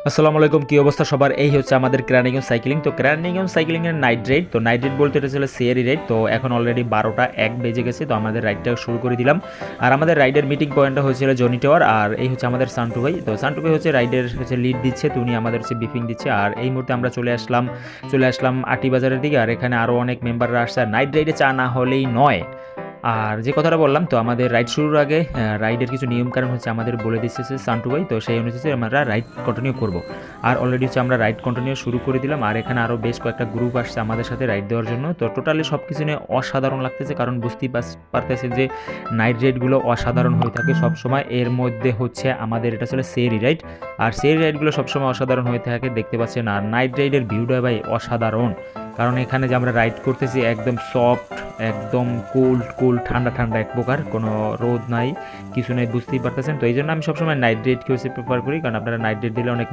আসসালামু আলাইকুম, কি অবস্থা সবার? এই হচ্ছে আমাদের ক্রানিগঞ্জ সাইক্লিং। তো ক্রানিগঞ্জ সাইক্লিং এর নাইট রাইড। তো নাইট রাইড বলতে এটা ছিল সিয়ারি রাইড। তো এখন অলরেডি 12টা 1 বেজে গেছে। তো আমাদের রাইডটা শুরু করে দিলাম। আর আমাদের রাইডের মিটিং পয়েন্টটা হয়েছিল জনি টাওয়ার। আর এই হচ্ছে আমাদের সান্টু ভাই। তো সান্টু ভাই হচ্ছে রাইডের হচ্ছে লিড দিচ্ছে, তো উনি আমাদের হচ্ছে ব্রিফিং দিচ্ছে। আর এই মুহূর্তে আমরা চলে আসলাম আটি বাজারের দিকে। আর এখানে আরও অনেক মেম্বাররা আসছে। আর নাইট রাইডে চা না হলেই নয়। আর যে কথাটা বললাম, তো আমাদের রাইড শুরুর আগে রাইডের কিছু নিয়মকানুন হচ্ছে আমাদের বলে দিচ্ছে সান্টু ভাই। তো সেই অনুযায়ী আমরা রাইড কন্টিনিউ করব। আর অলরেডি হচ্ছে আমরা রাইড কন্টিনিউ শুরু করে দিলাম। আর এখানে আরও বেশ কয়েকটা গ্রুপ আসছে আমাদের সাথে রাইড দেওয়ার জন্য। তো টোটালি সব কিছু নিয়ে অসাধারণ লাগতেছে, কারণ বুঝতেই পারতেছে যে নাইট রাইডগুলো অসাধারণ হয়ে থাকে সবসময়। এর মধ্যে হচ্ছে আমাদের এটা ছিল সেরি রাইড। আর সেরি রাইডগুলো সবসময় অসাধারণ হয়ে থাকে, দেখতে পাচ্ছেন। আর নাইট রাইডের ভিউটা ভাই অসাধারণ, কারণ এখানে যে আমরা রাইড করতেছি একদম সফট, একদম কুল ঠান্ডা ঠান্ডা এক প্রকার, কোনো রোদ নাই, কিছু নাই, বুঝতেই পারতেছেন। তো এই জন্য আমি সবসময় নাইট রাইডকে হচ্ছে প্রেফার করি, কারণ আপনারা নাইট রাইড দিলে অনেক